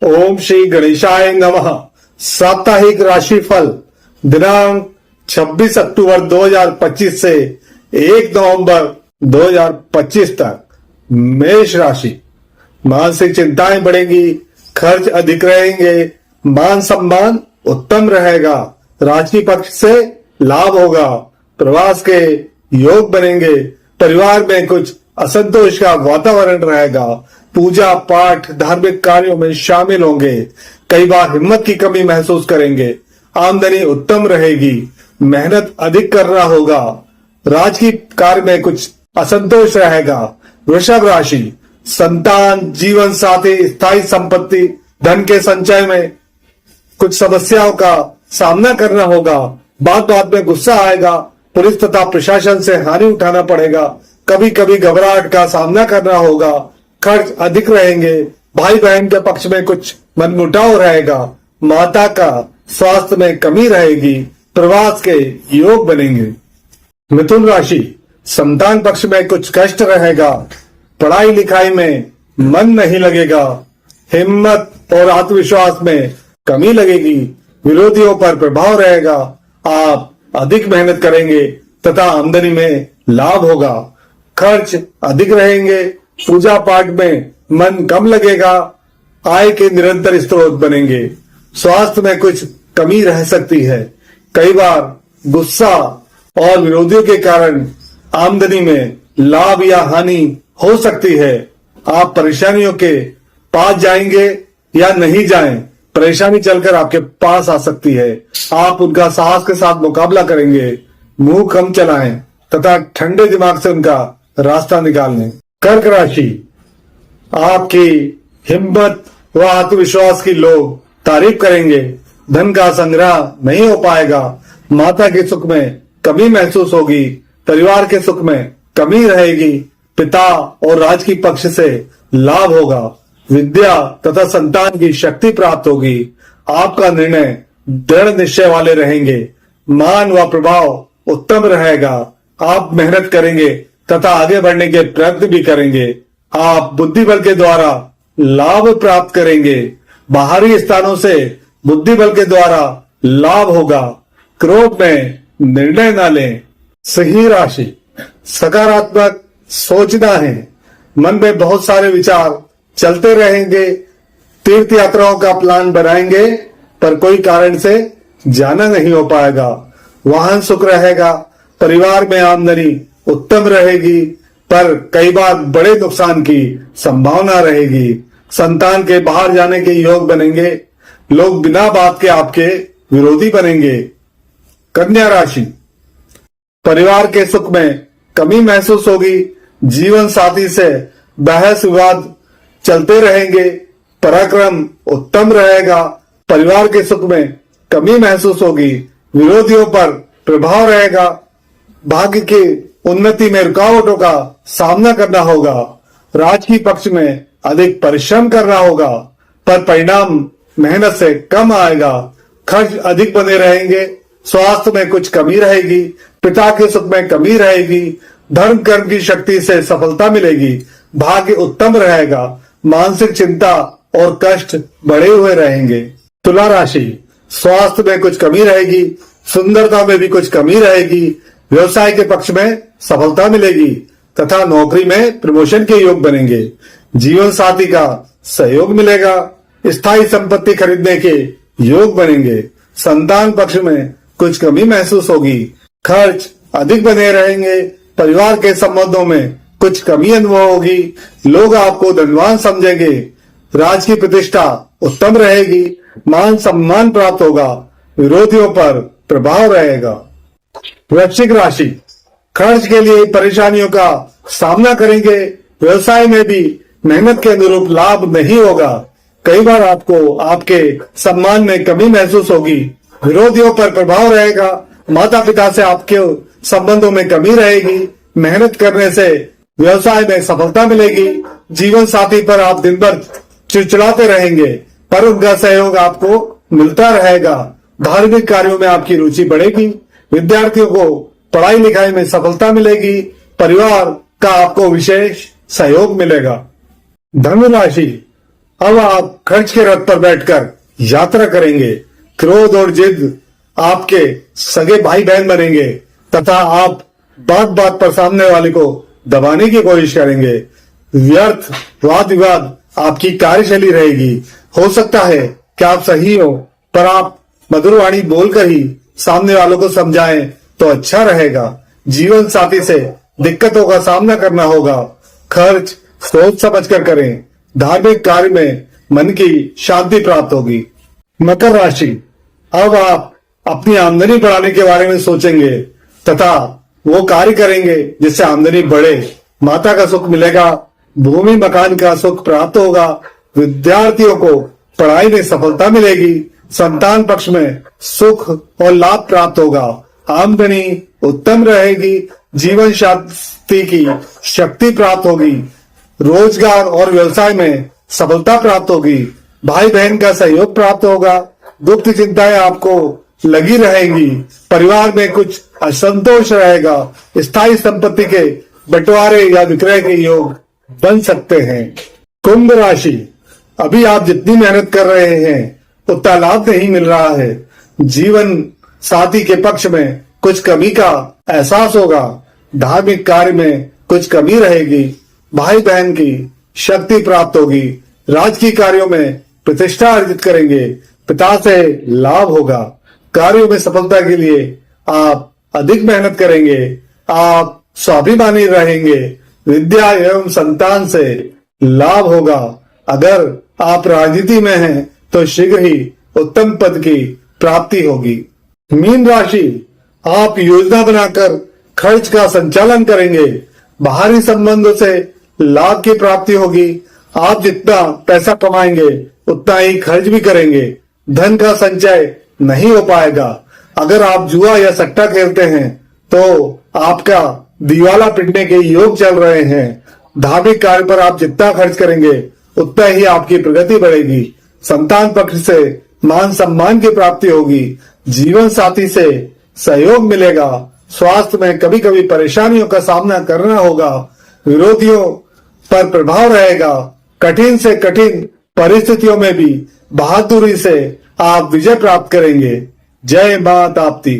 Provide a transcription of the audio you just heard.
ओम श्री गणेशाय नमः। साप्ताहिक राशिफल दिनांक 26 अक्टूबर 2025 से 1 नवंबर 2025 तक। मेष राशि, मानसिक चिंताएं बढ़ेंगी, खर्च अधिक रहेंगे, मान सम्मान उत्तम रहेगा, राजकीय पक्ष से लाभ होगा, प्रवास के योग बनेंगे, परिवार में कुछ असंतोष का वातावरण रहेगा, पूजा पाठ धार्मिक कार्यों में शामिल होंगे, कई बार हिम्मत की कमी महसूस करेंगे, आमदनी उत्तम रहेगी, मेहनत अधिक करना होगा, राजकीय कार्य में कुछ असंतोष रहेगा। वृषभ राशि, संतान, जीवन साथी, स्थायी संपत्ति, धन के संचय में कुछ समस्याओं का सामना करना होगा, बात बात में गुस्सा आएगा, पुलिस तथा प्रशासन से हानि उठाना पड़ेगा, कभी कभी घबराहट का सामना करना होगा, खर्च अधिक रहेंगे, भाई बहन के पक्ष में कुछ मनमुटाव रहेगा, माता का स्वास्थ्य में कमी रहेगी, प्रवास के योग बनेंगे। मिथुन राशि, संतान पक्ष में कुछ कष्ट रहेगा, पढ़ाई लिखाई में मन नहीं लगेगा, हिम्मत और आत्मविश्वास में कमी लगेगी, विरोधियों पर प्रभाव रहेगा, आप अधिक मेहनत करेंगे तथा आमदनी में लाभ होगा, खर्च अधिक रहेंगे, पूजा पाठ में मन कम लगेगा, आय के निरंतर स्रोत बनेंगे, स्वास्थ्य में कुछ कमी रह सकती है, कई बार गुस्सा और विरोधियों के कारण आमदनी में लाभ या हानि हो सकती है। आप परेशानियों के पास जाएंगे या नहीं जाएं, परेशानी चलकर आपके पास आ सकती है, आप उनका साहस के साथ मुकाबला करेंगे, मुंह कम चलाएं तथा ठंडे दिमाग से उनका रास्ता निकाल लें। कर्क राशि, आपकी हिम्मत व आत्मविश्वास की लोग तारीफ करेंगे, धन का संग्रह नहीं हो पाएगा, माता के सुख में कमी महसूस होगी, परिवार के सुख में कमी रहेगी, पिता और राजकीय पक्ष से लाभ होगा, विद्या तथा संतान की शक्ति प्राप्त होगी, आपका निर्णय दृढ़ निश्चय वाले रहेंगे, मान व प्रभाव उत्तम रहेगा, आप मेहनत करेंगे तथा आगे बढ़ने के प्रयत्न भी करेंगे, आप बुद्धि बल के द्वारा लाभ प्राप्त करेंगे, बाहरी स्थानों से बुद्धि बल के द्वारा लाभ होगा, क्रोध में निर्णय न लें। सिंह राशि, सकारात्मक सोचना है, मन में बहुत सारे विचार चलते रहेंगे, तीर्थ यात्राओं का प्लान बनाएंगे पर कोई कारण से जाना नहीं हो पाएगा, वाहन सुख रहेगा, परिवार में आमदनी उत्तम रहेगी पर कई बार बड़े नुकसान की संभावना रहेगी, संतान के बाहर जाने के योग बनेंगे, लोग बिना बात के आपके विरोधी बनेंगे। कन्या राशि, परिवार के सुख में कमी महसूस होगी, जीवन साथी से बहस विवाद चलते रहेंगे, पराक्रम उत्तम रहेगा, परिवार के सुख में कमी महसूस होगी, विरोधियों पर प्रभाव रहेगा, भाग्य की उन्नति में रुकावटों का सामना करना होगा, राजकीय पक्ष में अधिक परिश्रम करना होगा पर परिणाम मेहनत से कम आएगा, खर्च अधिक बने रहेंगे, स्वास्थ्य में कुछ कमी रहेगी, पिता के सुख में कमी रहेगी, धर्म कर्म की शक्ति से सफलता मिलेगी, भाग्य उत्तम रहेगा, मानसिक चिंता और कष्ट बढ़े हुए रहेंगे। तुला राशि, स्वास्थ्य में कुछ कमी रहेगी, सुंदरता में भी कुछ कमी रहेगी, व्यवसाय के पक्ष में सफलता मिलेगी तथा नौकरी में प्रमोशन के योग बनेंगे, जीवन साथी का सहयोग मिलेगा, स्थायी संपत्ति खरीदने के योग बनेंगे, संतान पक्ष में कुछ कमी महसूस होगी, खर्च अधिक बने रहेंगे, परिवार के संबंधों में कुछ कमी अनुभव होगी, लोग आपको धनवान समझेंगे, राजकीय प्रतिष्ठा उत्तम रहेगी, मान सम्मान प्राप्त होगा, विरोधियों पर प्रभाव रहेगा। वृश्चिक राशि, खर्च के लिए परेशानियों का सामना करेंगे, व्यवसाय में भी मेहनत के अनुरूप लाभ नहीं होगा, कई बार आपको आपके सम्मान में कमी महसूस होगी, विरोधियों पर प्रभाव रहेगा, माता पिता से आपके संबंधों में कमी रहेगी, मेहनत करने से व्यवसाय में सफलता मिलेगी, जीवन साथी पर आप दिन भर चिड़चिड़ाते रहेंगे पर उनका सहयोग आपको मिलता रहेगा, धार्मिक कार्यों में आपकी रुचि बढ़ेगी, विद्यार्थियों को पढ़ाई लिखाई में सफलता मिलेगी, परिवार का आपको विशेष सहयोग मिलेगा। धनु राशि, अब आप खर्च के रथ पर बैठकर यात्रा करेंगे। क्रोध और जिद आपके सगे भाई बहन बनेंगे तथा आप बात बात पर सामने वाले को दबाने की कोशिश करेंगे। व्यर्थ वाद विवाद आपकी कार्यशैली रहेगी। हो सकता है कि आप सही हो, पर आप मधुर वाणी बोलकर ही सामने वालों को समझाएं तो अच्छा रहेगा। जीवन साथी से दिक्कतों का सामना करना होगा। खर्च सोच समझकर करें। धार्मिक कार्य में मन की शांति प्राप्त होगी। मकर राशि, अब आप अपनी आमदनी बढ़ाने के बारे में सोचेंगे तथा वो कार्य करेंगे जिससे आमदनी बढ़े। माता का सुख मिलेगा। भूमि मकान का सुख प्राप्त होगा। विद्यार्थियों को पढ़ाई में सफलता मिलेगी। संतान पक्ष में सुख और लाभ प्राप्त होगा। आमदनी उत्तम रहेगी। जीवन साथी की शक्ति प्राप्त होगी। रोजगार और व्यवसाय में सफलता प्राप्त होगी। भाई बहन का सहयोग प्राप्त होगा। गुप्त चिंताएं आपको लगी रहेंगी। परिवार में कुछ असंतोष रहेगा। स्थायी संपत्ति के बंटवारे या विक्रय के योग बन सकते हैं। कुंभ राशि, अभी आप जितनी मेहनत कर रहे हैं उतना लाभ नहीं मिल रहा है। जीवन साथी के पक्ष में कुछ कमी का एहसास होगा। धार्मिक कार्य में कुछ कमी रहेगी। भाई बहन की शक्ति प्राप्त होगी। राजकीय कार्यों में प्रतिष्ठा अर्जित करेंगे। पिता से लाभ होगा। कार्यों में सफलता के लिए आप अधिक मेहनत करेंगे। आप स्वाभिमानी रहेंगे। विद्या एवं संतान से लाभ होगा। अगर आप राजनीति में हैं तो शीघ्र ही उत्तम पद की प्राप्ति होगी। मीन राशि, आप योजना बनाकर खर्च का संचालन करेंगे। बाहरी संबंधों से लाभ की प्राप्ति होगी। आप जितना पैसा कमाएंगे उतना ही खर्च भी करेंगे। धन का संचय नहीं हो पाएगा। अगर आप जुआ या सट्टा खेलते हैं तो आपका दिवाला पिटने के योग चल रहे हैं। धार्मिक कार्य पर आप जितना खर्च करेंगे उतना ही आपकी प्रगति बढ़ेगी। संतान पक्ष से मान सम्मान की प्राप्ति होगी। जीवन साथी से सहयोग मिलेगा। स्वास्थ्य में कभी कभी परेशानियों का सामना करना होगा। विरोधियों पर प्रभाव रहेगा। कठिन से कठिन परिस्थितियों में भी बहादुरी से आप विजय प्राप्त करेंगे। जय मां ताप्ती।